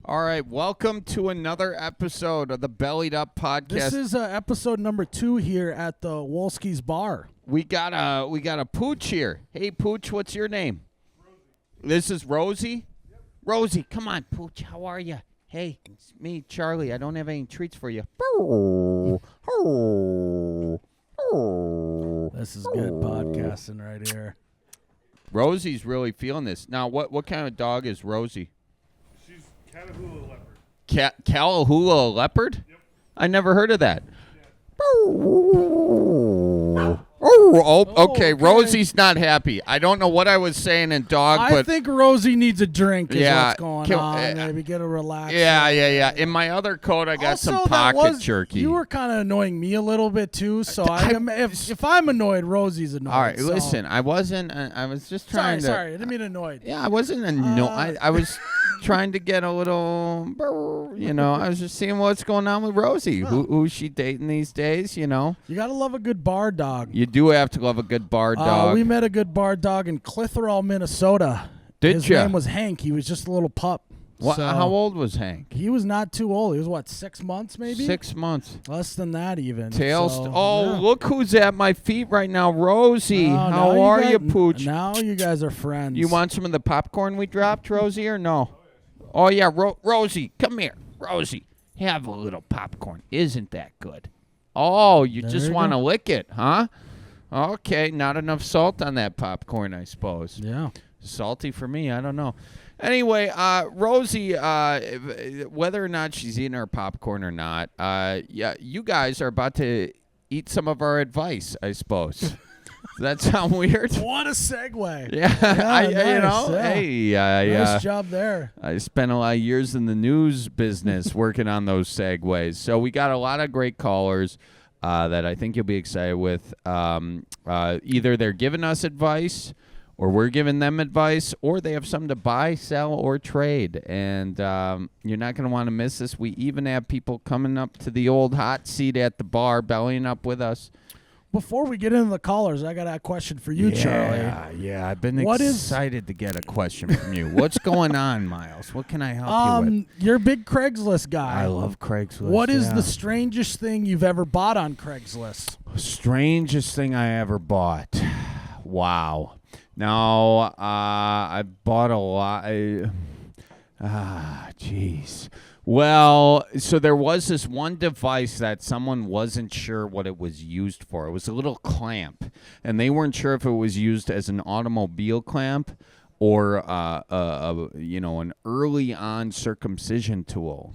All right, welcome to another episode of the Bellied Up Podcast. This is episode number 2 here at the Wolski's bar. We got a Pooch here. Hey, Pooch, what's your name? Rosie. This is Rosie? Yep. Rosie, come on, Pooch, how are you? Hey, it's me, Charlie. I don't have any treats for you. This is good podcasting right here. Rosie's really feeling this. Now, what kind of dog is Rosie? She's Catahoula leopard. Catahoula leopard? Yep. I never heard of that. Yeah. Okay. Rosie's not happy. I don't know what I was saying in dog, I but think Rosie needs a drink is Yeah, what's going on. Maybe get a relax. yeah. In my other coat, I got Also, some that pocket was- jerky. You were kind of annoying me a little bit too, so if I'm annoyed, Rosie's annoyed. All right, so. listen. I wasn't. I was just trying Sorry, to. I didn't mean annoyed. Yeah, I wasn't annoyed. I was trying to get a little. I was just seeing what's going on with Rosie. Who's she dating these days? You gotta love a good bar dog. You do have to love a good bar dog. We met a good bar dog in Clitheroe, Minnesota. His name was Hank. He was just a little pup. What? So How old was Hank? He was not too old. He was 6 months maybe? 6 months. Less than that even. Tails. So, yeah. Look who's at my feet right now, Rosie. Oh, How are you, Pooch? Now you guys are friends. You want some of the popcorn we dropped, Rosie, or no? Oh, yeah, Rosie, come here. Rosie, have a little popcorn. Isn't that good? Oh, you There just you want to go. lick it, huh? Okay, not enough salt on that popcorn, I suppose. Yeah. Salty for me, I don't know. Anyway, Rosie, whether or not she's eating her popcorn or not, yeah, you guys are about to eat some of our advice, I suppose. Does that sound weird? What a segue. Yeah, nice, Nice job there. I spent a lot of years in the news business working on those segues. So we got a lot of great callers that I think you'll be excited with. Either they're giving us advice, or we're giving them advice, or they have something to buy, sell, or trade. And you're not going to want to miss this. We even have people coming up to the old hot seat at the bar, bellying up with us. Before we get into the callers, I got a question for you, Charlie. Yeah, I've been What is- excited to get a question from you. What's going on, Miles? What can I help you with? You're a big Craigslist guy. I love Craigslist. What is the strangest thing you've ever bought on Craigslist? strangest thing I ever bought? Wow. Now, I bought a lot. Jeez. Well, so there was this one device that someone wasn't sure what it was used for. It was a little clamp, and they weren't sure if it was used as an automobile clamp or, an early on circumcision tool.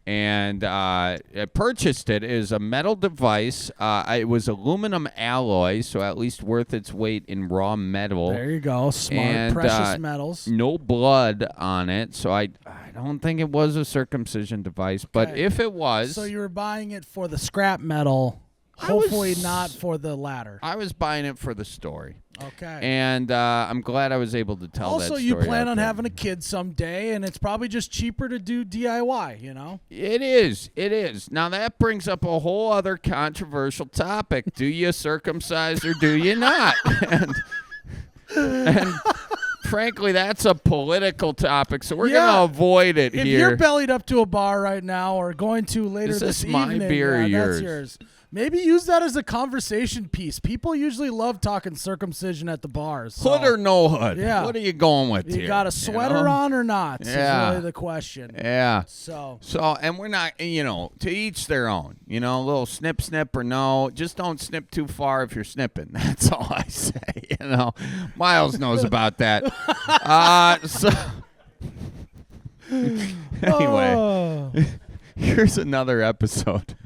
And I purchased it. It is a metal device. It was aluminum alloy, so at least worth its weight in raw metal. There you go. Smart, And, precious metals. No blood on it, so I don't think it was a circumcision device. But Okay. if it was, So you were buying it for the scrap metal, hopefully not for the latter. I was buying it for the story. Okay. And I'm glad I was able to tell that Also, story. you plan out on there. having a kid someday, and it's probably just cheaper to do DIY, you know? It is. Now, that brings up a whole other controversial topic. Do you circumcise or do you not? and frankly, that's a political topic, so we're going to avoid it If here. you're bellied up to a bar right now or going to later Is this this my evening, beer or that's yours? yours. Maybe use that as a conversation piece. People usually love talking circumcision at the bars. So Hood or no hood? Yeah. What are you going with you here? got a sweater know? on or not? Yeah. Is really the question. Yeah. So And we're not, to each their own. A little snip or no. Just don't snip too far if you're snipping. That's all I say. Miles knows about that. Anyway, Oh. here's another episode.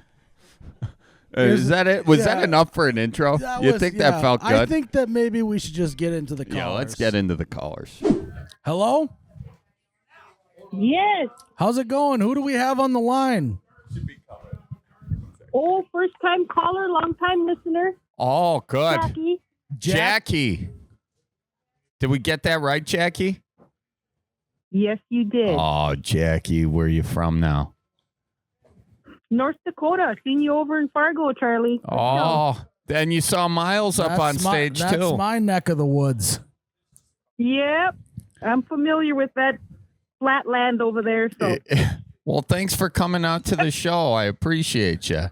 Is that it? Was that Yeah. enough for an intro? That You was- think yeah, that felt good? I think that maybe we should just get into the callers. Yeah, let's get into the callers. Hello? Yes. How's it going? Who do we have on the line? Oh, first time caller, long time listener. Oh, good. Jackie. Jackie. Did we get that right, Jackie? Yes, you did. Oh, Jackie, where are you from now? North Dakota. Seen you over in Fargo, Charlie. Let's go. Oh, then you saw Miles up on stage, that's too. my neck of the woods. Yep. I'm familiar with that flat land over there. So Well, thanks for coming out to the show. I appreciate you.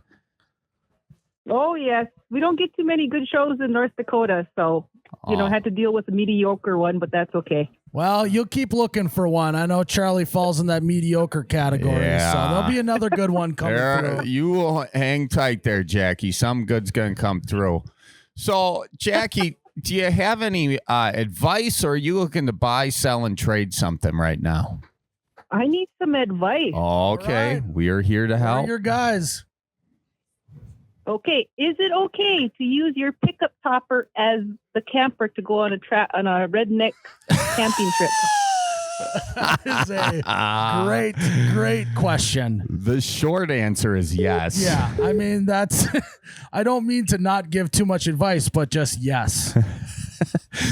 oh yes, we don't get too many good shows in North Dakota, so had to deal with a mediocre one, but that's okay. Well, you'll keep looking for one. I know Charlie falls in that mediocre category, so there'll be another good one coming through. You will hang tight there, Jackie. Some good's going to come through. So, Jackie, do you have any advice, or are you looking to buy, sell, and trade something right now? I need some advice. Okay, right. we are here to help. We're your guys. Okay, is it okay to use your pickup topper as the camper to go on a redneck camping trip? That is a great question. The short answer is yes. Yeah, I mean, that's, I don't mean to not give too much advice, but just yes.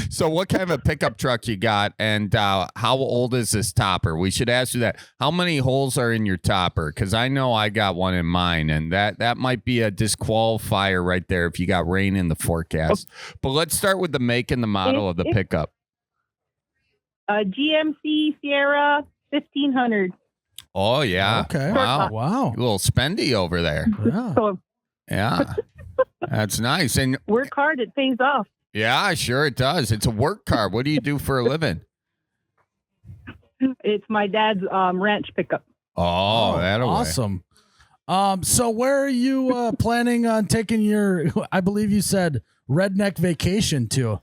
So what kind of a pickup truck you got, and how old is this topper? We should ask you that. How many holes are in your topper? Because I know I got one in mine, and that might be a disqualifier right there if you got rain in the forecast. But let's start with the make and the model of the pickup. GMC Sierra 1500. Oh, yeah. Okay. Wow. Wow. A little spendy over there. Yeah. So Yeah. That's nice. And work hard, it pays off. yeah, sure it does. It's a work car. What do you do for a living? It's my dad's ranch pickup. Oh, that'll work. awesome. So where are you planning on taking your, I believe you said, redneck vacation to?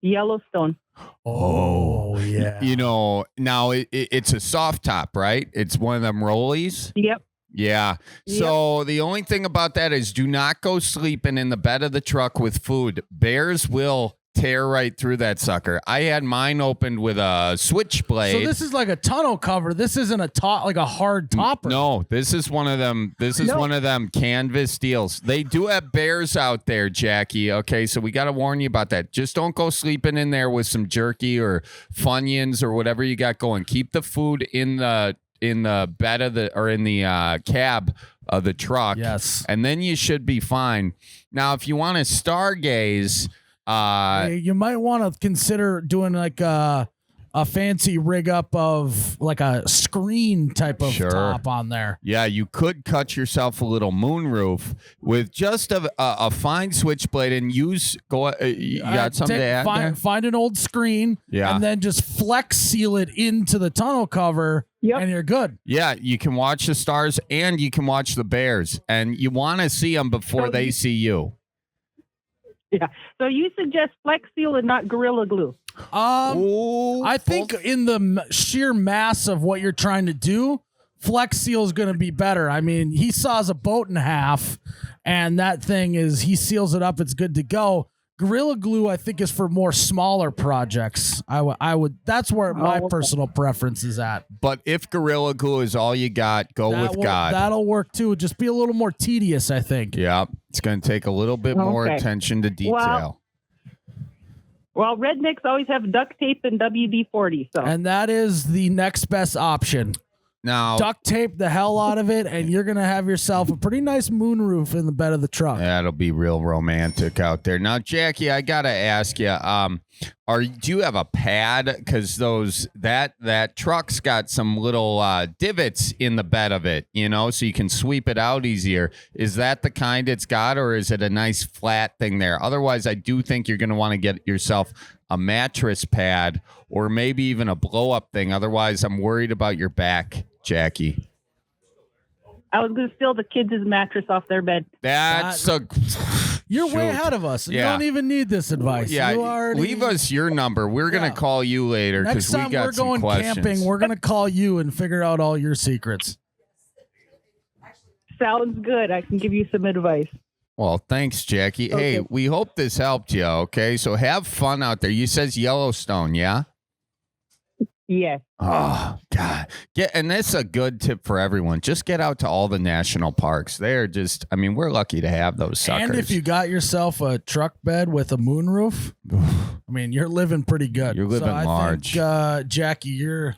Yellowstone. Oh, yeah. You know, now it's a soft top, right? It's one of them rollies. Yep. Yeah. So the only thing about that is do not go sleeping in the bed of the truck with food. Bears will tear right through that sucker. I had mine opened with a switchblade. So this is like a tonneau cover. This isn't like a hard topper. No, this is one of them. This is one of them canvas deals. They do have bears out there, Jackie. Okay, so we got to warn you about that. Just don't go sleeping in there with some jerky or Funyuns or whatever you got going. Keep the food in the bed of the, or in the cab of the truck. Yes. And then you should be fine. Now, if you want to stargaze, you might want to consider doing like a fancy rig up of like a screen type of top on there. yeah, you could cut yourself a little moonroof with just a fine switchblade and you got something to add there? Find an old screen, and then just flex seal it into the tonneau cover, and you're good. Yeah, you can watch the stars and you can watch the bears, and you want to see them before they see you. Yeah. So you suggest Flex Seal and not Gorilla Glue? I think in the sheer mass of what you're trying to do, Flex Seal is going to be better. I mean, he saws a boat in half, and that thing he seals it up. It's good to go. Gorilla Glue, I think, is for more smaller projects. I would. That's where my personal preference is at. But if Gorilla Glue is all you got, go with God. That'll work too. Just be a little more tedious, I think. Yeah, it's going to take a little bit more attention to detail. Well, rednecks always have duct tape and WD-40. So. And that is the next best option. Now, duct tape the hell out of it, and you're going to have yourself a pretty nice moonroof in the bed of the truck. That'll be real romantic out there. Now, Jackie, I got to ask you, do you have a pad? Because that truck's got some little divots in the bed of it, so you can sweep it out easier. Is that the kind it's got, or is it a nice flat thing there? Otherwise, I do think you're going to want to get yourself a mattress pad or maybe even a blow-up thing. Otherwise, I'm worried about your back, Jackie. I was going to steal the kids' mattress off their bed. You're way ahead of us. You don't even need this advice. Yeah, leave us your number. We're going to call you later because we got some questions. Next time we're going camping, we're going to call you and figure out all your secrets. Sounds good. I can give you some advice. Well, thanks, Jackie. Okay. Hey, we hope this helped you, okay? So have fun out there. You says Yellowstone, yeah? Yes. Oh, God. And that's a good tip for everyone. Just get out to all the national parks. They're just, we're lucky to have those suckers. And if you got yourself a truck bed with a moonroof, you're living pretty good. You're living large. I think, Jackie, you're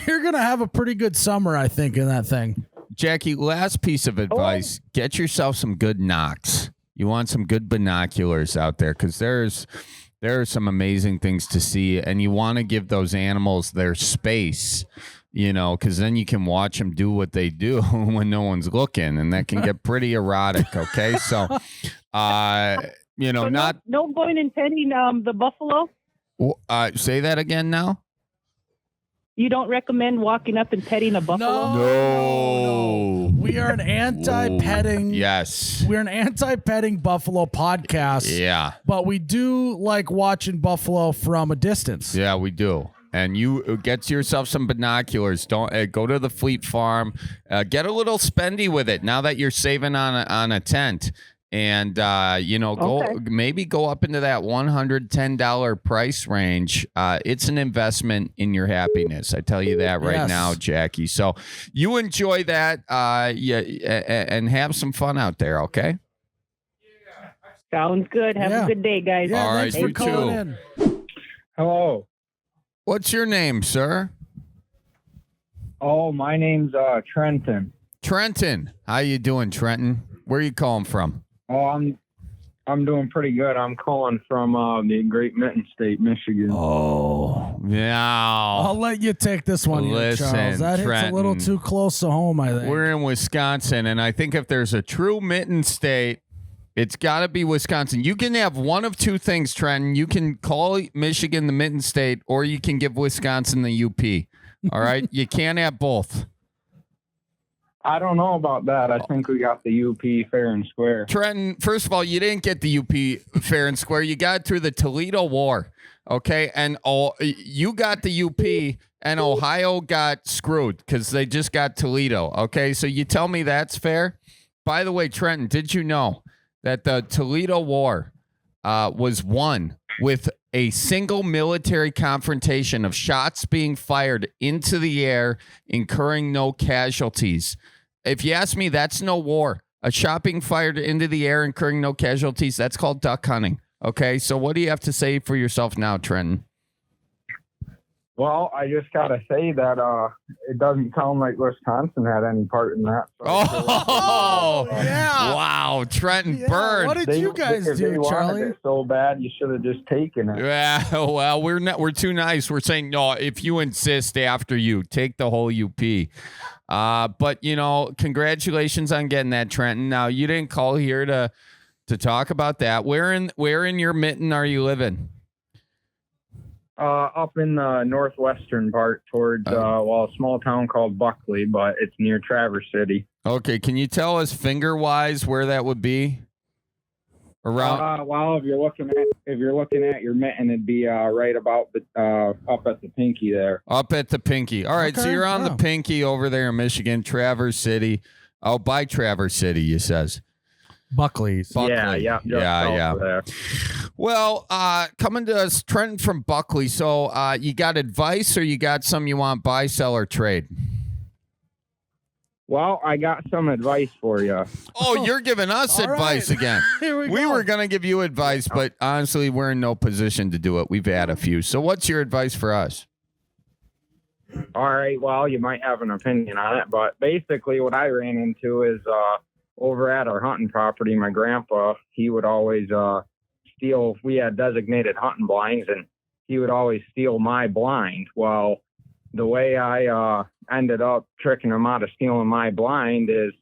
going to have a pretty good summer, I think, in that thing. Jackie, last piece of advice. Get yourself some good knocks. You want some good binoculars out there because there's There are some amazing things to see, and you want to give those animals their space, because then you can watch them do what they do when no one's looking, and that can get pretty erotic. Okay, so, So not no going and petting the buffalo. say that again now. You don't recommend walking up and petting a buffalo? No. We are an anti-petting. Yes. We're an anti-petting buffalo podcast. Yeah. But we do like watching buffalo from a distance. Yeah, we do. And you get yourself some binoculars. Don't go to the Fleet Farm. Get a little spendy with it now that you're saving on a tent. And, maybe go up into that $110 price range. It's an investment in your happiness. I tell you that right now, Jackie. So you enjoy that and have some fun out there, okay? Sounds good. Have a good day, guys. Yeah, all right, thanks for you calling too. in. Hello. What's your name, sir? Oh, my name's Trenton. Trenton. How you doing, Trenton? Where are you calling from? Oh, I'm doing pretty good. I'm calling from the Great Mitten State, Michigan. Oh, yeah. I'll let you take this one, here, Listen, Charles. That hits a little Trenton. too close to home, I think. We're in Wisconsin, and I think if there's a true mitten state, it's got to be Wisconsin. You can have one of two things, Trenton. You can call Michigan the mitten state, or you can give Wisconsin the UP. All right? You can't have both. I don't know about that. I think we got the UP fair and square. Trenton, first of all, you didn't get the UP fair and square. You got it through the Toledo War, okay? And you got the UP, and Ohio got screwed because they just got Toledo, okay? So you tell me that's fair? By the way, Trenton, did you know that the Toledo War was won with a single military confrontation of shots being fired into the air, incurring no casualties? If you ask me, that's no war. A shot being fired into the air, incurring no casualties, that's called duck hunting. Okay, so what do you have to say for yourself now, Trenton? Well, I just got to say that it doesn't sound like Wisconsin had any part in that. So yeah. Wow, Trenton Yeah, burned. what did you guys if they do, wanted Charlie? it so bad, you should have just taken it. Yeah, well, we're too nice. We're saying no. If you insist, after you take the whole UP. But congratulations on getting that, Trenton. Now you didn't call here to talk about that. Where in your mitten are you living? Up in the northwestern part towards a small town called Buckley, but it's near Traverse City. Okay, can you tell us finger wise where that would be? Around. Well, if you're looking at your mitten, it'd be right about up at the pinky there. Up at the pinky. All right, so Okay, you're on the pinky over there in Michigan, Traverse City. Oh, by Traverse City, you says. Buckley's. Buckley. Yeah. Yeah. Well, coming to us, Trenton from Buckley. So you got advice or you got some you want buy, sell, or trade? Well, I got some advice for you. Oh, you're giving us All advice right. again. Here we We go. were going to give you advice, but honestly, we're in no position to do it. We've had a few. So what's your advice for us? All right. Well, you might have an opinion on it, but basically what I ran into is over at our hunting property, my grandpa, he would always steal. We had designated hunting blinds, and he would always steal my blind. Well, the way I ended up tricking him out of stealing my blind is,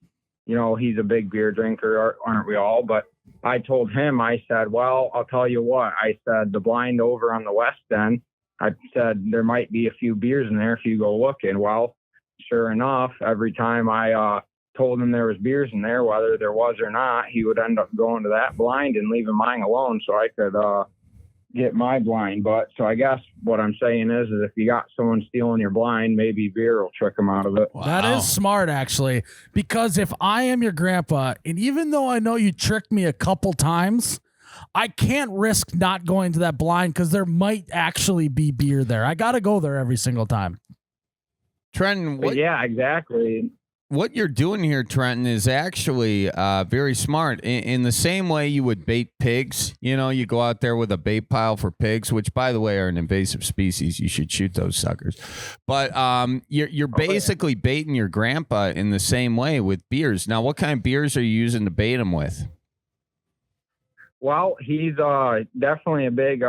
he's a big beer drinker, aren't we all? But I told him, I said, well, I'll tell you what. I said, the blind over on the west end, I said, there might be a few beers in there if you go looking. Well, sure enough, every time I told him there was beers in there, whether there was or not, he would end up going to that blind and leaving mine alone so I could get my blind. But so I guess what I'm saying is if you got someone stealing your blind, maybe beer will trick them out of it. Wow. That is smart, actually, because if I am your grandpa, and even though I know you tricked me a couple times, I can't risk not going to that blind because there might actually be beer there. I got to go there every single time. Trenton, Yeah, exactly. what you're doing here, Trenton, is actually very smart. In the same way you would bait pigs, you go out there with a bait pile for pigs, which, by the way, are an invasive species. You should shoot those suckers. But you're basically baiting your grandpa in the same way with beers. Now, what kind of beers are you using to bait him with? Well, he's definitely a big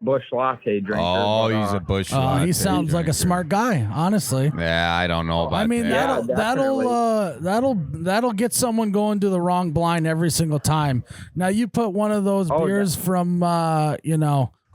Bush latte drinker. Oh, but, he's a Bush latte He sounds like a drinker. smart guy, honestly. Yeah, I don't know about I mean, that. that'll get someone going to the wrong blind every single time. Now, you put one of those beers from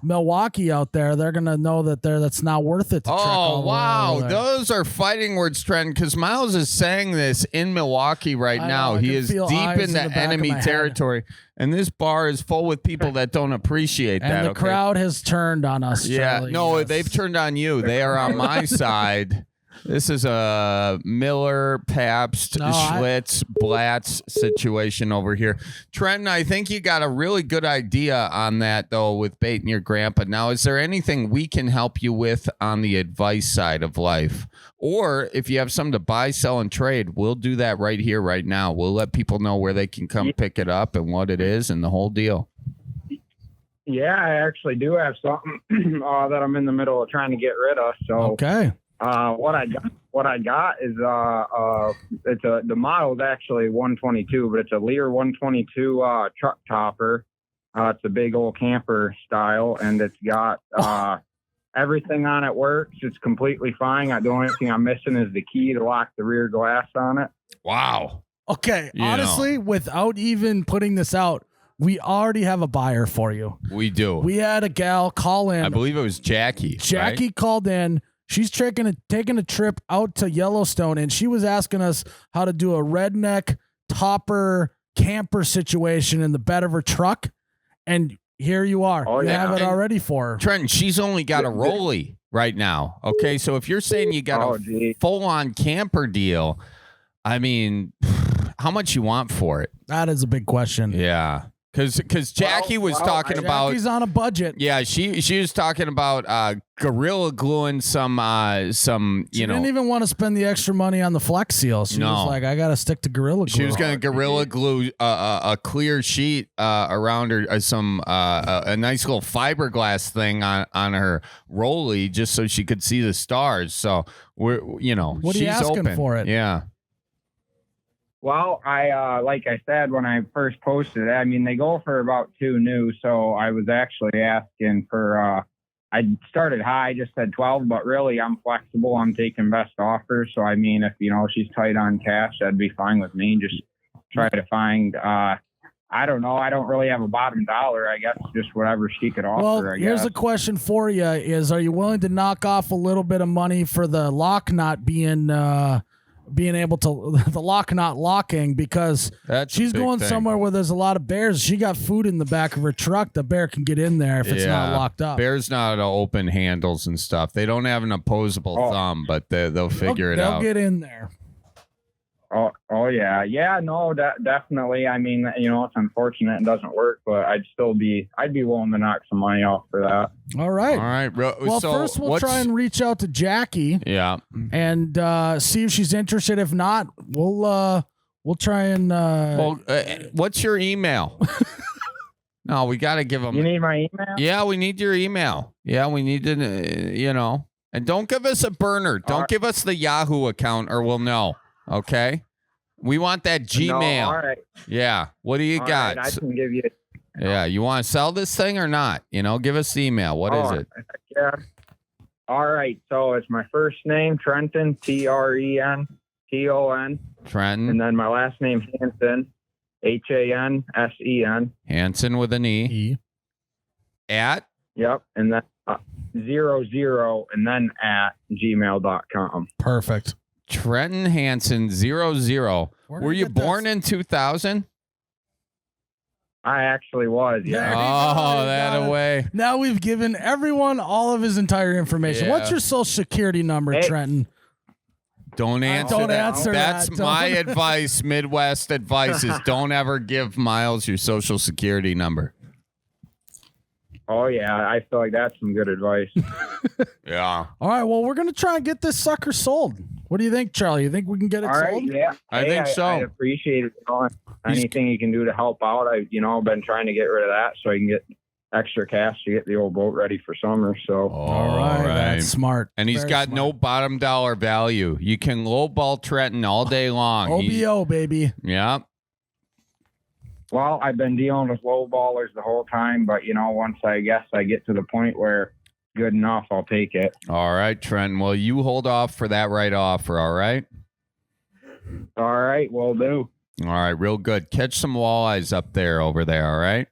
Milwaukee out there, they're gonna know that's not worth it. To trek all Oh, the way wow. over there. Those are fighting words, Trent, because Miles is saying this in Milwaukee right I now. know, I He can is feel deep eyes in in the the back of enemy my head. territory, and this bar is full with people that don't appreciate And that. the okay? crowd has turned on us. Yeah, Charlie, no, yes. they've turned on you. They are on my side. This is a Miller, Pabst, Schlitz, Blatz situation over here. Trenton, I think you got a really good idea on that, though, with baiting your grandpa. Now, is there anything we can help you with on the advice side of life? Or if you have something to buy, sell, and trade, we'll do that right here, right now. We'll let people know where they can come pick it up and what it is and the whole deal. Yeah, I actually do have something that I'm in the middle of trying to get rid of. So Okay. what I got is the model is actually 122, but it's a Lear 122 truck topper. It's a big old camper style, and it's got everything on it works. It's completely fine. The only thing I'm missing is the key to lock the rear glass on it. Wow. Okay. You Honestly, without even putting this out, we already have a buyer for you. We do. We had a gal call in. I believe it was Jackie. Jackie right? called in. She's taking a trip out to Yellowstone, and she was asking us how to do a redneck topper camper situation in the bed of her truck. And here you are. Oh, you yeah. have it And already for her. Trenton, she's only got a Rolly right now. Okay, so if you're saying you got a full-on camper deal, I mean, how much you want for it? That is a big question. Yeah, because Jackie was talking about. Jackie's on a budget. Yeah, she was talking about Gorilla Gluing some She didn't even want to spend the extra money on the Flex Seal. She was like, I got to stick to Gorilla Glue. She was going to Gorilla Glue a clear sheet around her, a nice little fiberglass thing on her Rolly just so she could see the stars. So What are you she's asking open for it? Yeah. Well, I like I said when I first posted it, I mean they go for about 2 new, so I was actually asking for I started high, just said 12, but really I'm flexible. I'm taking best offers. So I mean if she's tight on cash, that'd be fine with me. Just try to find I don't know. I don't really have a bottom dollar. I guess just whatever she could offer. Well, I here's guess. a question for you: are you willing to knock off a little bit of money for the lock not being able to the lock not locking, because That's she's a big going thing. somewhere where there's a lot of bears. She got food in the back of her truck. The bear can get in there if it's not locked up. Bears know how to open handles and stuff. They don't have an opposable thumb, but they'll figure it out. They'll get in there. Oh yeah, no, definitely. I mean, it's unfortunate it doesn't work, but I'd be willing to knock some money off for that. All right. All right. Well, so first we'll try and reach out to Jackie. Yeah. And see if she's interested. If not, we'll try and. What's your email? No, we got to give them. You need my email? Yeah, we need your email. Yeah, we need to, and don't give us a burner. Don't give us the Yahoo account or we'll know. Okay. We want that Gmail. No, all right. Yeah. What do you All got? right, I can give you. Yeah. You want to sell this thing or not? Give us the email. What is it? Yeah. All right. So it's my first name, Trenton, Trenton. Trenton. And then my last name, Hansen, Hansen. Hansen with an E. At? Yep. And then 00 and then at gmail.com. Perfect. Trenton Hansen 00. Were you born in 2000? I actually was, yeah. Oh, that away. Now we've given everyone all of his entire information. Yeah. What's your social security number, Hey. Trenton? Don't answer Don't that. answer That's that. my Don't. advice. Midwest advice is don't ever give Miles your social security number. Oh, yeah. I feel like that's some good advice. Yeah. All right. Well, we're going to try and get this sucker sold. What do you think, Charlie? You think we can get it All right, sold? yeah. I think so. I appreciate it. Anything you can do to help out. I've been trying to get rid of that so I can get extra cash to get the old boat ready for summer. So All right. That's smart. And he's Very got smart. no bottom dollar value. You can lowball Trenton all day long. OBO, baby. Yeah. Well, I've been dealing with low ballers the whole time, but once I get to the point where good enough, I'll take it. All right, Trent. Well, you hold off for that right offer, all right? All right, will do. All right, real good. Catch some walleyes up there, over there, all right?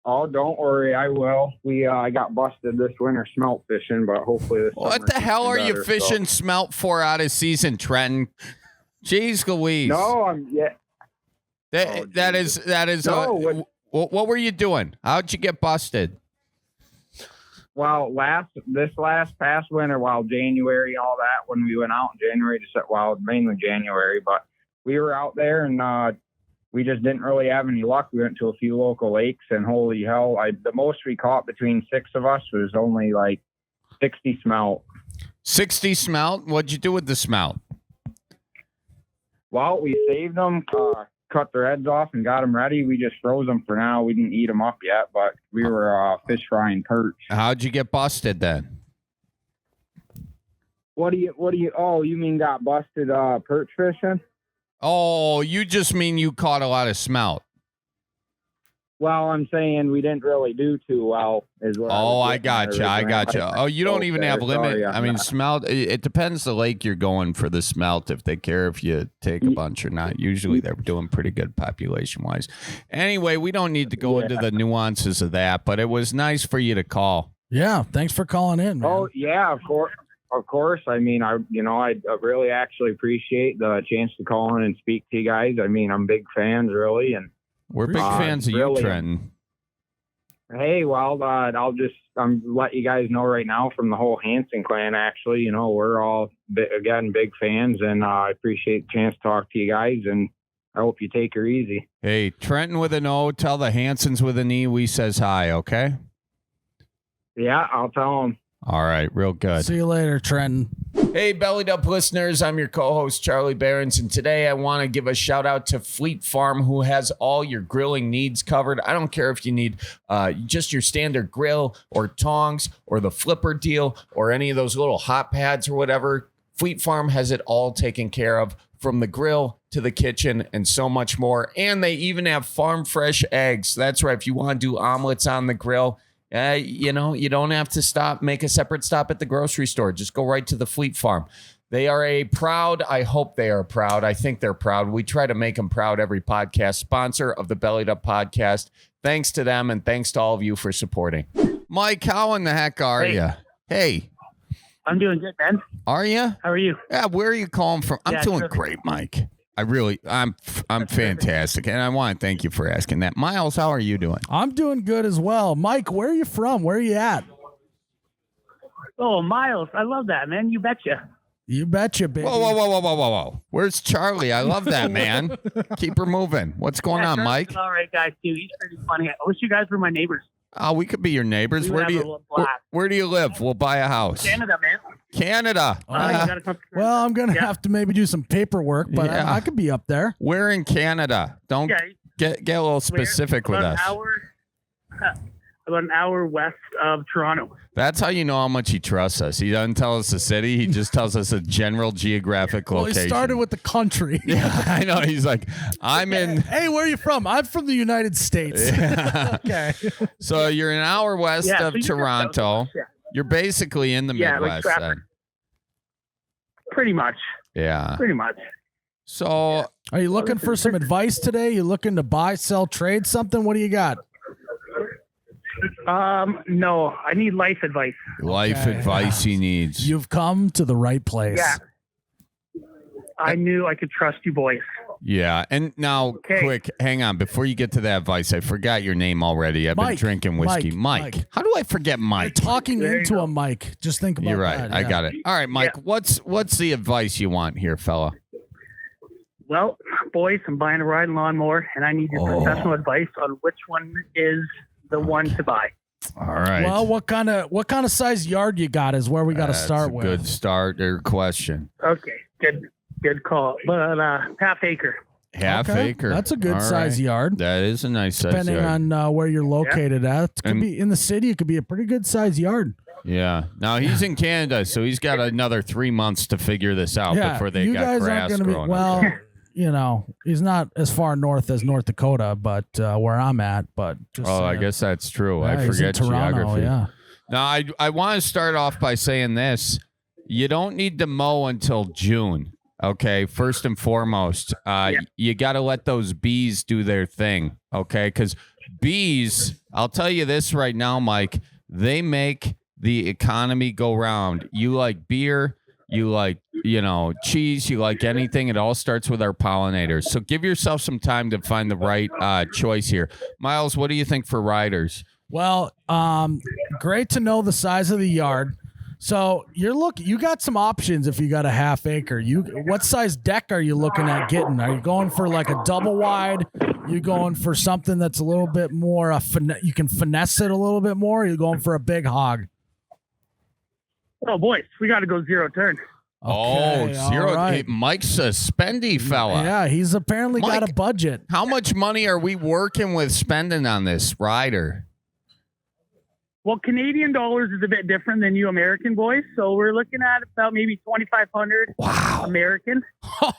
Oh, don't worry, I will. I got busted this winter smelt fishing, but hopefully this What summer the hell are you better, fishing smelt for out of season, Trenton? Jeez Louise. No, That is. No, what were you doing? How'd you get busted? Well, this past winter, January, all that, when we went out in January, mainly January, but we were out there and we just didn't really have any luck. We went to a few local lakes, and holy hell, the most we caught between 6 of us was only like 60 smelt. 60 smelt? What'd you do with the smelt? Well, we saved them, cut their heads off, and got them ready. We just froze them for now. We didn't eat them up yet, but we were fish frying perch. How'd you get busted then? What do you? Oh, you mean got busted perch fishing? Oh, you just mean you caught a lot of smelt. Well, I'm saying we didn't really do too well. I gotcha. Oh, you don't even have limit. I mean, smelt. It depends the lake you're going for the smelt. If they care if you take a bunch or not. Usually they're doing pretty good population wise. Anyway, we don't need to go into the nuances of that, but it was nice for you to call. Yeah, thanks for calling in, man. Oh yeah, of course. Of course. I mean, I really actually appreciate the chance to call in and speak to you guys. I mean, I'm big fans, really, and we're big fans of you, Trenton. Hey, well, I'm let you guys know right now from the whole Hansen clan. Actually, we're all big fans, and I appreciate the chance to talk to you guys, and I hope you take her easy. Hey, Trenton with an O. Tell the Hansons with an E we says hi. Okay. Yeah, I'll tell them. All right, real good. See you later, Trenton. Hey, Bellied Up listeners, I'm your co-host, Charlie Behrens, and today I want to give a shout-out to Fleet Farm, who has all your grilling needs covered. I don't care if you need just your standard grill or tongs or the flipper deal or any of those little hot pads or whatever. Fleet Farm has it all taken care of, from the grill to the kitchen and so much more. And they even have farm-fresh eggs. That's right, if you want to do omelets on the grill, you don't have to make a separate stop at the grocery store. Just go right to the Fleet Farm. They are I hope they are proud. I think they're proud. We try to make them proud every podcast. Sponsor of the Bellied Up podcast. Thanks to them, and thanks to all of you for supporting. Mike, how in the heck are you? Hey. I'm doing good, man. Are you? How are you? Yeah, where are you calling from? I'm doing great, Mike. I'm fantastic, and I want to thank you for asking that. Miles, how are you doing? I'm doing good as well. Mike, where are you from? Where are you at? Oh, Miles, I love that, man. You betcha. You betcha, baby. Whoa. Where's Charlie? I love that, man. Keep her moving. What's going on, Mike? All right, guys, too. He's pretty funny. I wish you guys were my neighbors. Oh, we could be your neighbors. Where do you live? We'll buy a house. Canada, man. Canada. Well, I'm going to have to maybe do some paperwork, but I could be up there. We're in Canada. Don't get a little specific with us. About an hour west of Toronto. That's how you know how much he trusts us. He doesn't tell us the city. He just tells us a general geographic location. He started with the country. Yeah, I know. He's like, I'm in. Hey, where are you from? I'm from the United States. Yeah. Okay. So you're an hour west of Toronto. You're basically in the Midwest then. Pretty much. Yeah. Pretty much. So are you looking for some advice today? You looking to buy, sell, trade something? What do you got? No, I need life advice. Life advice he needs. You've come to the right place. Yeah. I knew I could trust you boys. Yeah. And now, quick, hang on. Before you get to that advice, I forgot your name already. I've been drinking whiskey. Mike. How do I forget Mike? You're talking into a mic. Just think about that. You're right. I got it. All right, Mike, what's the advice you want here, fella? Well, boys, I'm buying a riding lawnmower, and I need your professional advice on which one is the one to buy. All right. Well, what kind of size yard you got is where we got to start with. Good starter question. Okay, good call. But half acre. Half acre. That's a good size yard. That is a nice size yard. Depending on where you're located at. It could be in the city. It could be a pretty good size yard. Yeah. Now he's in Canada, so he's got another 3 months to figure this out before they got grass growing. he's not as far north as North Dakota, but where I'm at. But just I guess that's true. yeah, I he's in forget Toronto, geography. Yeah. Now, I want to start off by saying this. You don't need to mow until June, okay? First and foremost, you got to let those bees do their thing, okay? Because bees, I'll tell you this right now, Mike, they make the economy go round. You like beer, you like, cheese, you like anything. It all starts with our pollinators. So give yourself some time to find the right choice here. Miles, what do you think for riders? Well, great to know the size of the yard. So you got some options if you got a half acre. What size deck are you looking at getting? Are you going for like a double wide? You going for something that's a little bit more, you can finesse it a little bit more? Or you going for a big hog? Oh, boys, we got to go zero turn. Okay, zero. Right. Mike's a spendy fella. Yeah, he's apparently got a budget. How much money are we working with spending on this rider? Well, Canadian dollars is a bit different than you American boys, so we're looking at about maybe 2,500 American.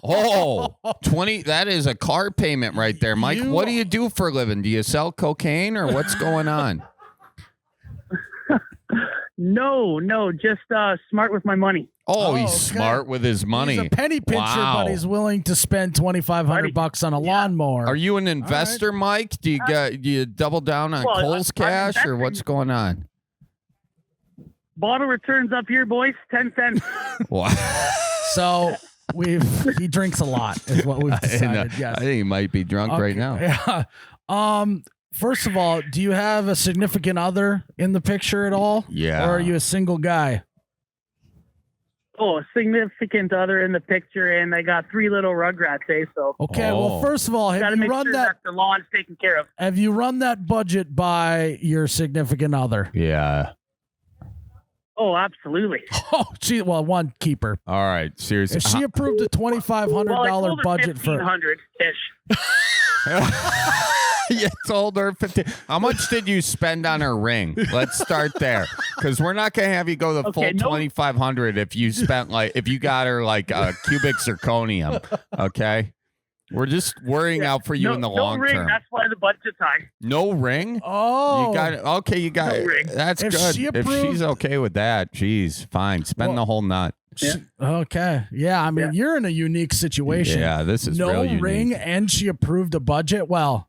Oh, 20. That is a car payment right there, Mike. What do you do for a living? Do you sell cocaine or what's going on? No, just smart with my money. Oh, he's smart with his money. He's a penny pincher, but he's willing to spend $2,500 on a lawnmower. Are you an investor, Mike? Do you double down on Cole's cash or what's going on? Bottle returns up here, boys, 10 cents. Wow. So he drinks a lot, is what we've decided. Yes. I think he might be drunk right now. Yeah. First of all, do you have a significant other in the picture at all? Yeah. Or are you a single guy? Oh, a significant other in the picture, and I got 3 little rugrats, So okay. Well, first of all, have you run that the lawn's taken care of? Have you run that budget by your significant other? Yeah. Oh, absolutely. Oh, one keeper. All right, seriously. If she approved a $2,500 budget for $1,500-ish. You told her 50. How much did you spend on her ring? Let's start there, because we're not gonna have you go the full 2,500 if you spent if you got her cubic zirconium. Okay, we're just worrying out for you in the long ring, term. That's why the budget's high. No ring? Oh, you got it. Okay, you got it. Ring. That's if good. If she's okay with that, geez, fine. Spend the whole nut. Yeah. Okay. Yeah, I mean, you're in a unique situation. Yeah, this is no real unique. ring, and she approved a budget. Well,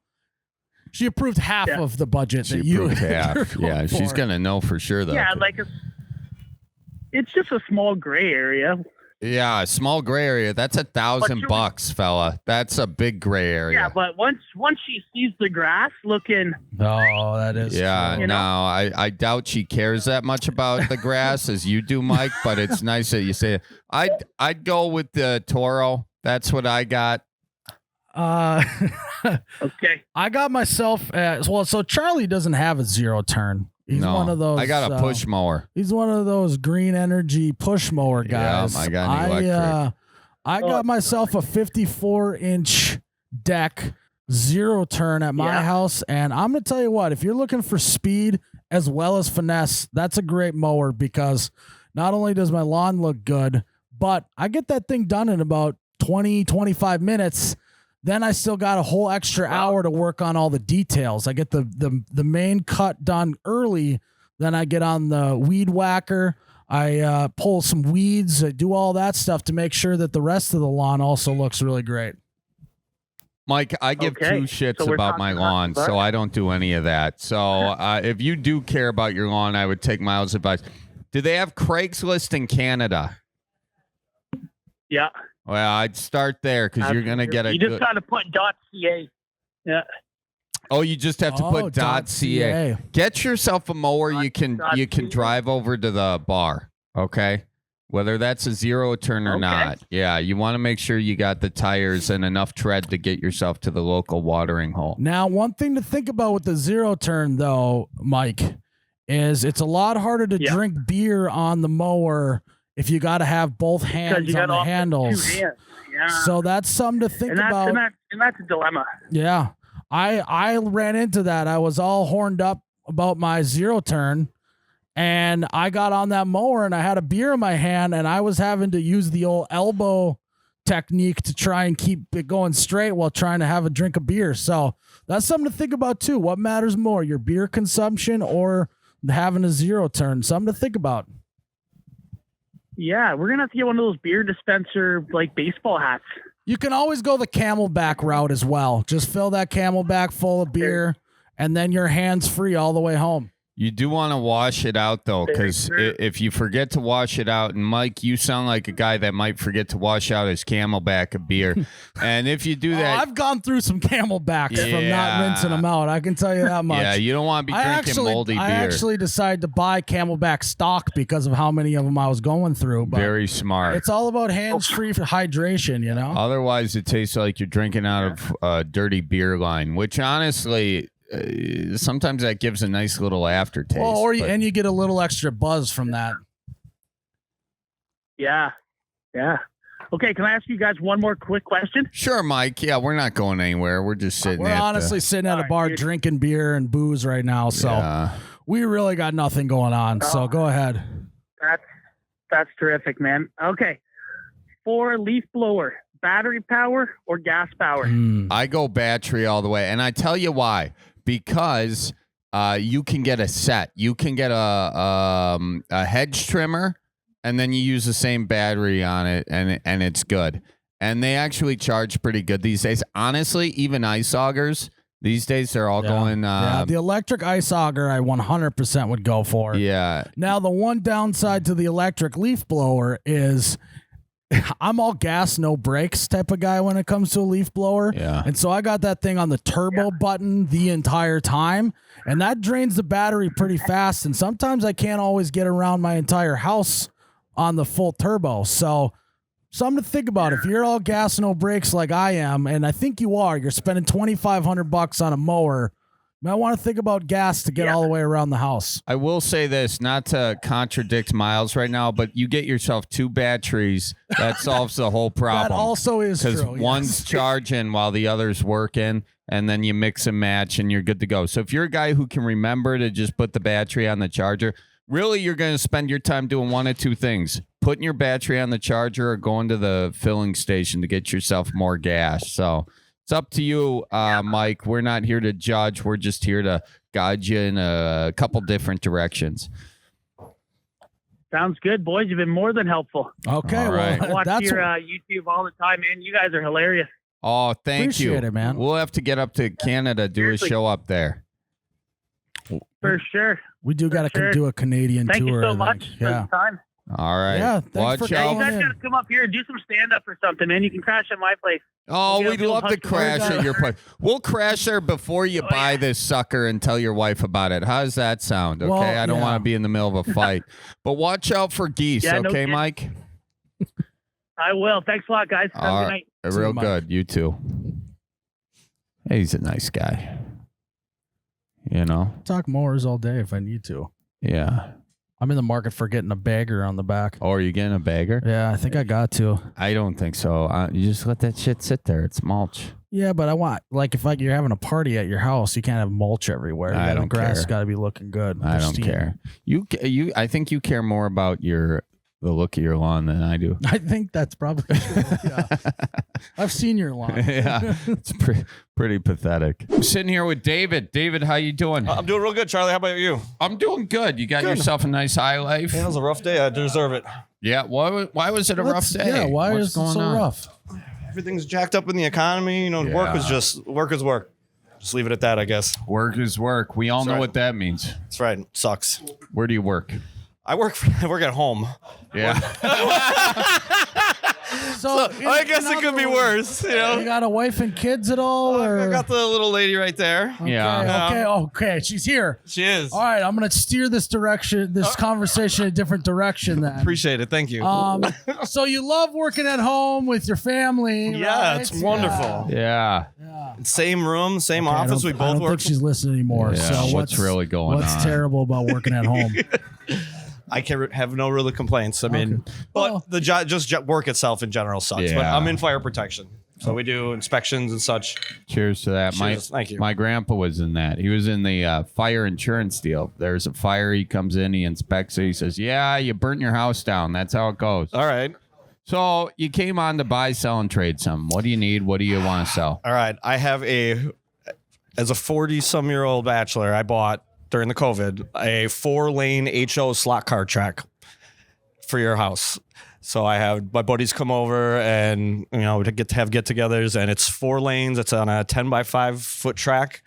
she approved half of the budget that you approved half. Yeah, she's gonna know for sure though. Yeah, it's just a small gray area. Yeah, a small gray area. That's $1,000, fella. That's a big gray area. Yeah, but once she sees the grass looking. Oh, that is. Yeah, true. I doubt she cares that much about the grass as you do, Mike. But it's nice that you say it. I'd go with the Toro. That's what I got. Okay. I got myself so Charlie doesn't have a zero turn. He's one of those. I got a push mower. He's one of those green energy push mower guys. Yeah, I got an electric. I got myself a 54-inch deck, zero turn at my house, and I'm gonna tell you what. If you're looking for speed as well as finesse, that's a great mower because not only does my lawn look good, but I get that thing done in about 20-25 minutes. Then I still got a whole extra hour to work on all the details. I get the main cut done early. Then I get on the weed whacker. I pull some weeds. I do all that stuff to make sure that the rest of the lawn also looks really great. Mike, I give 2 shits about my lawn, so I don't do any of that. So if you do care about your lawn, I would take Miles' advice. Do they have Craigslist in Canada? Yeah. Well, I'd start there because you're going to get a You just got to put .ca. Yeah. Oh, you just have to put .ca. Get yourself a mower you can drive over to the bar, okay? Whether that's a zero turn or not. Yeah, you want to make sure you got the tires and enough tread to get yourself to the local watering hole. Now, one thing to think about with the zero turn, though, Mike, is it's a lot harder to drink beer on the mower if you got to have both hands on the handles. Yeah. So that's something to think about. And that's a dilemma. Yeah. I ran into that. I was all horned up about my zero turn, and I got on that mower and I had a beer in my hand and I was having to use the old elbow technique to try and keep it going straight while trying to have a drink of beer. So that's something to think about too. What matters more, your beer consumption or having a zero turn? Something to think about. Yeah, we're gonna have to get one of those beer dispenser like baseball hats. You can always go the Camelback route as well. Just fill that Camelback full of beer, and then your hands free all the way home. You do want to wash it out, though, because Very true. if you forget to wash it out, and Mike, you sound like a guy that might forget to wash out his Camelback of beer. And if you do that, I've gone through some Camelbacks from not Yeah. rinsing them out. I can tell you that much. yeah, you don't want to be drinking moldy beer. I actually decided to buy Camelback stock because of how many of them I was going through. But Very smart. it's all about hands-free for hydration, you know? Otherwise, it tastes like you're drinking out of a dirty beer line, which honestly, sometimes that gives a nice little aftertaste. Well, but- and you get a little extra buzz from that. Yeah. Okay, can I ask you guys one more quick question? Sure, Mike. Yeah, we're not going anywhere. We're just sitting We're at honestly sitting at a All bar right, dude. drinking beer and booze right now, so Yeah. we really got nothing going on. So go ahead. That's terrific, man. Okay, for leaf blower, battery power or gas power? I go battery all the way, and I tell you why. Because you can get a set. You can get a hedge trimmer, and then you use the same battery on it, and it's good. And they actually charge pretty good these days. Honestly, even ice augers these days, they're all going. Yeah, the electric ice auger I 100% would go for. Yeah. Now, the one downside to the electric leaf blower is I'm all gas, no brakes type of guy when it comes to a leaf blower. Yeah. And so I got that thing on the turbo button the entire time, and that drains the battery pretty fast. And sometimes I can't always get around my entire house on the full turbo. So something to think about. If you're all gas, no brakes like I am, and I think you are, you're spending $2,500 on a mower. You might want to think about gas to get all the way around the house. I will say this, not to contradict Miles right now, but you get yourself 2 batteries. That solves the whole problem. That also is Because true. one's charging while the other's working, and then you mix and match, and you're good to go. So if you're a guy who can remember to just put the battery on the charger, really you're going to spend your time doing one of 2 things: putting your battery on the charger or going to the filling station to get yourself more gas. So it's up to you, Mike. We're not here to judge. We're just here to guide you in a couple different directions. Sounds good, boys. You've been more than helpful. Okay, All right. I watch that's your YouTube all the time, man. You guys are hilarious. Oh, thank you. Appreciate it, man. We'll have to get up to Canada, do Seriously. a show up there. For sure. we do got to sure. do a Canadian Thank tour. you so I much think. for Yeah. the time. All right. Yeah, thanks Watch for Yeah, you out. calling guys in. got to come up here and do some stand-up or something, man. You can crash at my place. Oh, We'll we'd get a love to bunch of crash words at out. your place. We'll crash there before you buy this sucker and tell your wife about it. How does that sound? Okay, Well, I don't yeah. want to be in the middle of a fight. But watch out for geese, Yeah, no okay, kidding. Mike? I will. Thanks a lot, guys. Have a All good right. night. See you, Real Mike. good. You too. Hey, he's a nice guy. You know? Talk mowers all day if I need to. Yeah. I'm in the market for getting a bagger on the back. Oh, are you getting a bagger? Yeah, I think I got to. I don't think so. You just let that shit sit there. It's mulch. Yeah, but I want if you're having a party at your house, you can't have mulch everywhere. I don't The grass care. got to be looking good. I don't pristine. care. You. I think you care more about the look of your lawn than I do. I think that's probably true. Yeah. I've seen your lawn. Yeah, it's pretty pathetic. I'm sitting here with David. David, how you doing? I'm doing real good, Charlie. How about you? I'm doing good. You got Good. yourself a nice high life. Yeah, it was a rough day. I deserve it. Yeah. Why was it a rough day? Yeah, why What's is it going so on? rough? Everything's jacked up in the economy. You know, work is work. Just leave it at that, I guess. Work is work. We all know right. what that means. That's right. It sucks. Where do you work? I work at home. Yeah. So I guess it could be worse. You You know, got a wife and kids at all? Or? I got the little lady right there. Yeah. Okay. She's here. She is. All right, I'm gonna steer this conversation in a different direction then. Appreciate it. Thank you. So you love working at home with your family? yeah, right? it's wonderful. Yeah. Same room, same office. We I both don't work. think she's listening anymore. Yeah, So what's really going What's on? terrible about working at home? I can have no really complaints. I mean, but Well- the just work itself in general sucks. But Yeah. I'm in fire protection, so we do inspections and such. Cheers to that. Cheers. Thank you. My grandpa was in that. He was in the fire insurance deal. There's a fire. He comes in. He inspects it. He says, "Yeah, you burnt your house down. That's how it goes." All right. So you came on to buy, sell, and trade some. What do you need? What do you want to sell? All right. I have as a 40-some-year-old bachelor, I bought during the COVID a 4-lane HO slot car track for your house. So I have my buddies come over and, to have get-togethers, and it's 4 lanes. It's on a 10-by-5 foot track.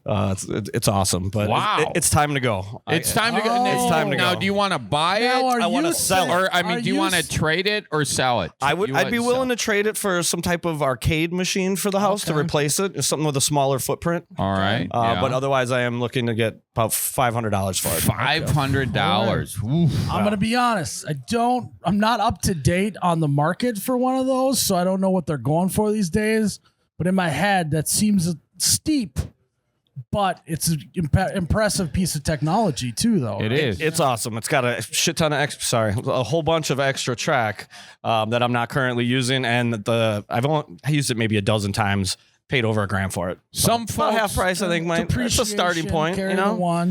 It's awesome, but wow. It's time to go. It's time to go. It's time to go. Now, do you want to buy it? I want to sell it. Or do you want to trade it or sell it? I'd be willing to trade it for some type of arcade machine for the house to replace it. Something with a smaller footprint. All right. But otherwise, I am looking to get about $500 for it. $500. I'm gonna be honest. I'm not up to date on the market for one of those, so I don't know what they're going for these days. But in my head, that seems steep. But it's an impressive piece of technology too, though. It is. It's awesome. It's got a shit ton of a whole bunch of extra track that I'm not currently using, and I've only used it maybe a dozen times. Paid over $1,000 for it. Some folks, about half price, I think. It's a starting point.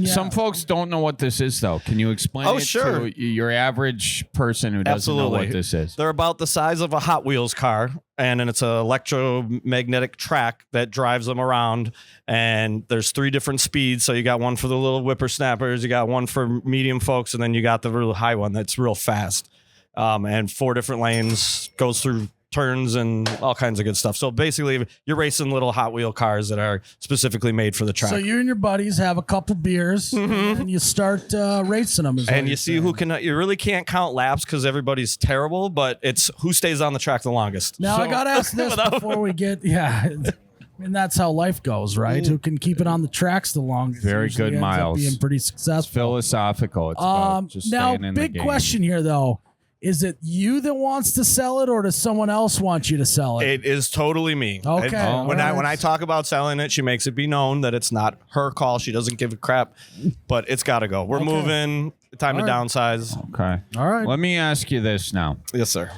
Some folks don't know what this is, though. Can you explain it to your average person who doesn't know what this is? They're about the size of a Hot Wheels car, and then it's an electromagnetic track that drives them around. And there's 3 different speeds. So you got one for the little whippersnappers, you got one for medium folks, and then you got the real high one that's real fast. And 4 different lanes, goes through turns and all kinds of good stuff. So basically, you're racing little Hot Wheel cars that are specifically made for the track. So you and your buddies have a couple beers and you start racing them. And you see who can. You really can't count laps because everybody's terrible, but it's who stays on the track the longest. Now I got to ask this before we get. And that's how life goes, right? Who can keep it on the tracks the longest? Very good, Miles. Being pretty successful. It's philosophical. It's about just now, staying in big the game. question here, though. Is it you that wants to sell it, or does someone else want you to sell it? It is totally me. Okay. When I talk about selling it, she makes it be known that it's not her call. She doesn't give a crap, but it's got to go. We're moving. Time to downsize. Okay. All right. Let me ask you this now. Yes, sir.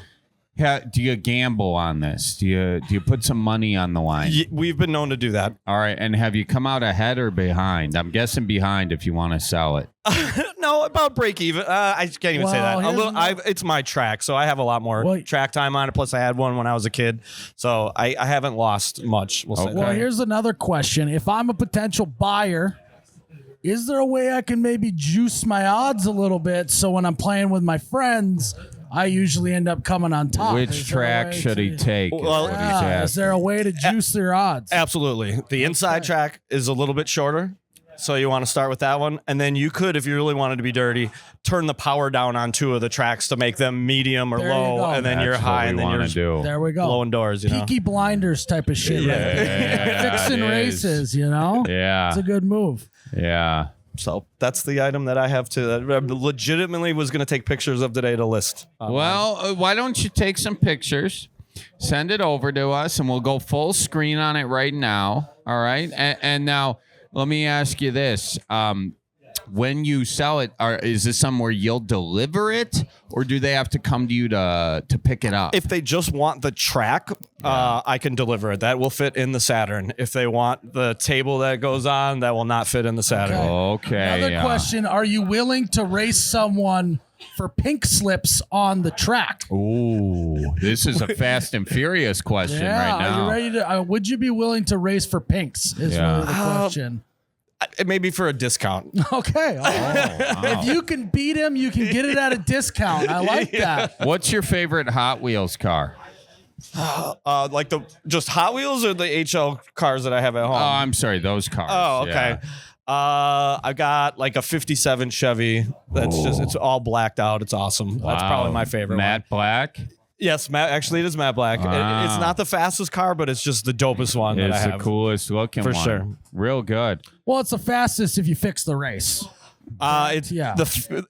Do you gamble on this? Do you put some money on the line? We've been known to do that. All right. And have you come out ahead or behind? I'm guessing behind if you want to sell it. No, about break even. I can't even say that. It's my track, so I have a lot more track time on it. Plus, I had one when I was a kid, so I haven't lost much. We'll say. Well, here's another question. If I'm a potential buyer, is there a way I can maybe juice my odds a little bit so when I'm playing with my friends, I usually end up coming on top? Which track should he take? Is there a way to juice their odds? Absolutely. The inside track is a little bit shorter, so you want to start with that one. And then you could, if you really wanted to be dirty, turn the power down on 2 of the tracks to make them medium or low, and then you're high, and then you're there we go. blowing doors. Peaky Blinders type of shit. Fixing races, Yeah. It's a good move. Yeah. So that's the item that I have that I legitimately was going to take pictures of today to list. Well, why don't you take some pictures, send it over to us, and we'll go full screen on it right now. All right. And now let me ask you this. When you sell it, is this somewhere you'll deliver it, or do they have to come to you to pick it up? If they just want the track, I can deliver it. That will fit in the Saturn. If they want the table that goes on, that will not fit in the Saturn. Okay. Another question. Are you willing to race someone for pink slips on the track? Ooh, this is a Fast and Furious question right now. Are you ready to? Would you be willing to race for pinks? Is really the question. Maybe for a discount. Okay. If you can beat him, you can get it at a discount. I like that. What's your favorite Hot Wheels car? Like just Hot Wheels or the HL cars that I have at home? Oh, I'm sorry, those cars. Oh, okay. Yeah. I got like a 57 Chevy. It's all blacked out. It's awesome. Wow. That's probably my favorite. Matte black? Yes, actually it is matte black. Wow. It's not the fastest car, but it's just the dopest one that I have. It's the coolest looking for one. sure. Real good. Well, it's the fastest if you fix the race. The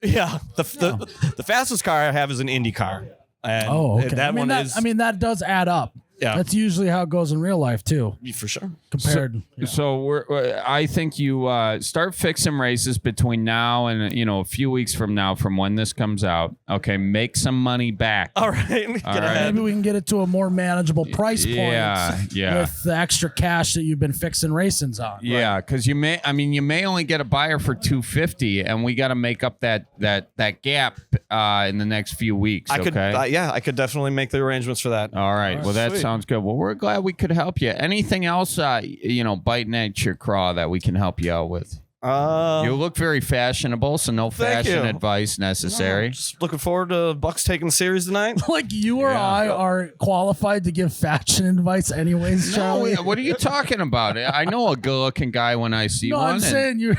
fastest car I have is an Indy car. And that one is. I mean, that does add up. Yeah, That's usually how it goes in real life too. for sure. Compared. So I think you start fixing races between now and a few weeks from now, from when this comes out. Okay, make some money back. All right, get ahead. Maybe we can get it to a more manageable price point. Yeah. With the extra cash that you've been fixing racings on. Yeah, because you may only get a buyer for $250, and we got to make up that gap in the next few weeks. I could definitely make the arrangements for that. All right. Well, that sounds good. Well, we're glad we could help you. Anything else, biting at your craw that we can help you out with? You look very fashionable, so no fashion advice necessary. Just looking forward to Bucks taking the series tonight. Like you or I are qualified to give fashion advice anyways, Charlie. No, what are you talking about? I know a good-looking guy when I see one. I'm saying you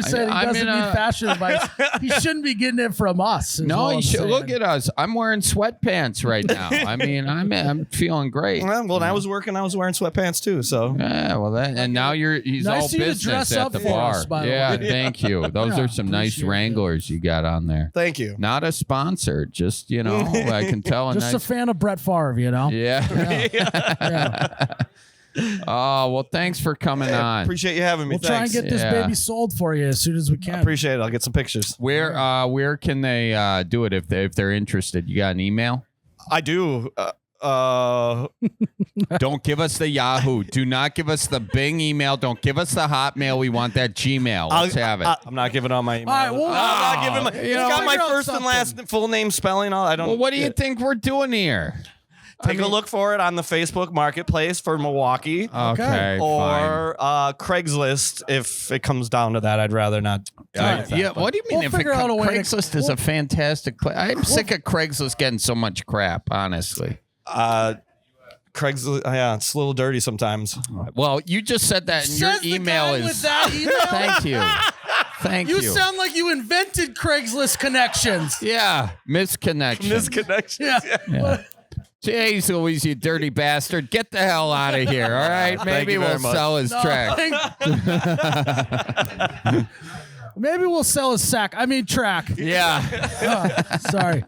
said he doesn't need fashion advice. He shouldn't be getting it from us. No, he should. Look at us. I'm wearing sweatpants right now. I'm feeling great. Well, when I was working, I was wearing sweatpants too. So yeah, well, and now he's nice all business at the bar. Yeah, thank you. Those are some nice Wranglers you got on there. Thank you. Not a sponsor, just I can tell. Just a fan of Brett Favre, Yeah. Oh, well, thanks for coming on. Appreciate you having me. We'll try and get this baby sold for you as soon as we can. I appreciate it. I'll get some pictures. Where can they do it if they're interested? You got an email? I do. Don't give us the Yahoo. Do not give us the Bing email. Don't give us the Hotmail. We want that Gmail. Let's have it. I'm not giving out my email. All right, well, I'm not giving my. It's got my first and last full name spelling. I don't. Well, what do you think we're doing here? Take a look for it on the Facebook Marketplace for Milwaukee. Okay. Or Craigslist if it comes down to that. I'd rather not. What do you mean? Craigslist is a fantastic place. I'm sick of Craigslist getting so much crap, honestly. Craigslist, it's a little dirty sometimes. Well, you just said that, and your email is. With that email? Thank you. Thank you. You sound like you invented Craigslist connections. Yeah, misconnection. Yeah. Jeez Louise, you dirty bastard. Get the hell out of here, all right? Maybe we'll sell his track. Maybe we'll sell his track. Yeah. Sorry.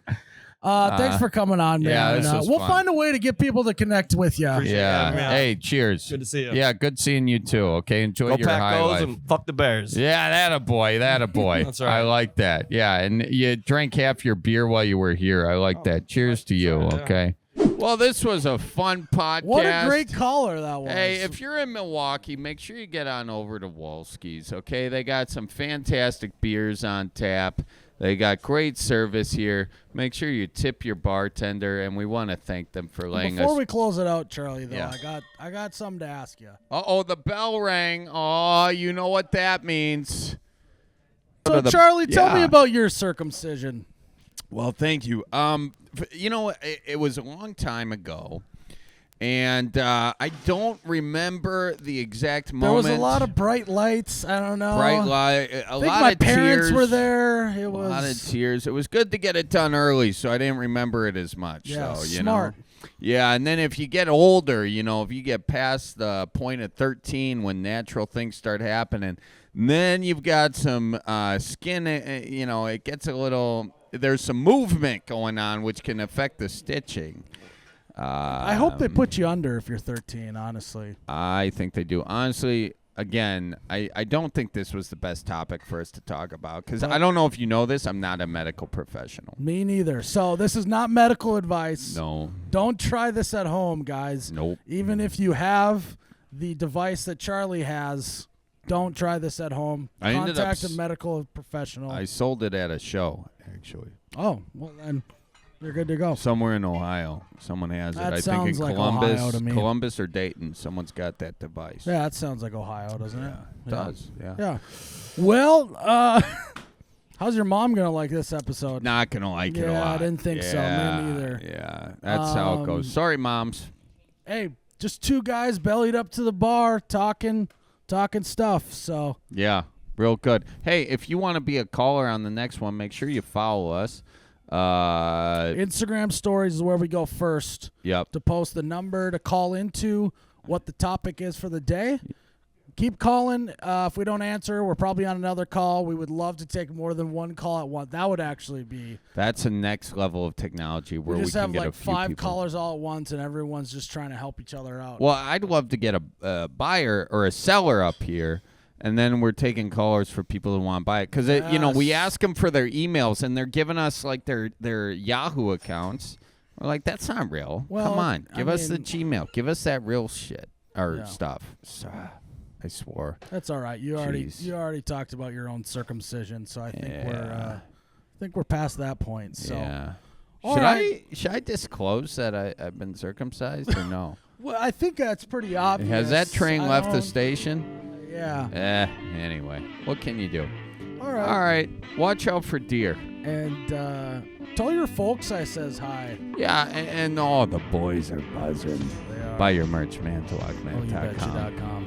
Thanks for coming on, man. Yeah, this was we'll fun. find a way to get people to connect with you. Yeah. Hey, cheers. Good to see you. Yeah, good seeing you too. Okay, enjoy Go your Pack high goes life. and fuck the Bears. Yeah, that a boy. That's right. I like that. Yeah, and you drank half your beer while you were here. I like that. Cheers to you. Okay. Well, this was a fun podcast. What a great caller that was. Hey, if you're in Milwaukee, make sure you get on over to Wolski's, okay? They got some fantastic beers on tap. They got great service here. Make sure you tip your bartender, and we want to thank them for letting us. Before we close it out, Charlie, though, Yeah. I got something to ask you. Uh-oh, the bell rang. Oh, you know what that means. So, Charlie, tell me about your circumcision. Well, thank you. It was a long time ago, and I don't remember the exact moment. There was a lot of bright lights. I don't know. Bright light. I think my parents were there. A lot of tears. It was good to get it done early, so I didn't remember it as much. Yeah, so, smart. Yeah, and then if you get older, if you get past the point of 13 when natural things start happening, then you've got some skin, it gets a little, there's some movement going on which can affect the stitching. I hope they put you under if you're 13, honestly. I think they do. Honestly, again, I don't think this was the best topic for us to talk about because I don't know if you know this. I'm not a medical professional. Me neither. So this is not medical advice. No. Don't try this at home, guys. Nope. Even if you have the device that Charlie has, don't try this at home. Contact a medical professional. I sold it at a show, actually. Oh, well then you're good to go. Somewhere in Ohio. Someone has That it. I sounds think in like Columbus, Ohio to me. Columbus or Dayton. Someone's got that device. Yeah, that sounds like Ohio, doesn't it? It does. Yeah. Yeah. Well, how's your mom gonna like this episode? Not gonna like it a lot. Yeah, I didn't think so. Me neither. Yeah, that's how it goes. Sorry, moms. Hey, just two guys bellied up to the bar talking stuff. So yeah, real good. Hey, if you want to be a caller on the next one, make sure you follow us. Instagram stories is where we go first. Yep. To post the number to call into, what the topic is for the day. keep calling. If we don't answer, we're probably on another call. We would love to take more than one call at once. That would actually be. That's the next level of technology where we just can have get like a few 5 people. callers all at once, and everyone's just trying to help each other out. Well, I'd love to get a buyer or a seller up here, and then we're taking callers for people who want to buy it. Because, we ask them for their emails, and they're giving us, like, their Yahoo accounts. We're like, that's not real. Well, Come on. Give us the mean- Gmail. Give us that real shit or Yeah. stuff. So, I swore. That's all right. You Jeez. already talked about your own circumcision, so I think Yeah. we're past that point. So Yeah. All Should right. should I disclose that I've been circumcised or no? well, I think that's pretty obvious. Has that train I left the don't- station? Yeah. Anyway, what can you do? All right. All right. Watch out for deer. And tell your folks I says hi. Yeah, and all the boys are buzzing. They are. Buy your merch, man, to lockman.com. OUBetcha.com.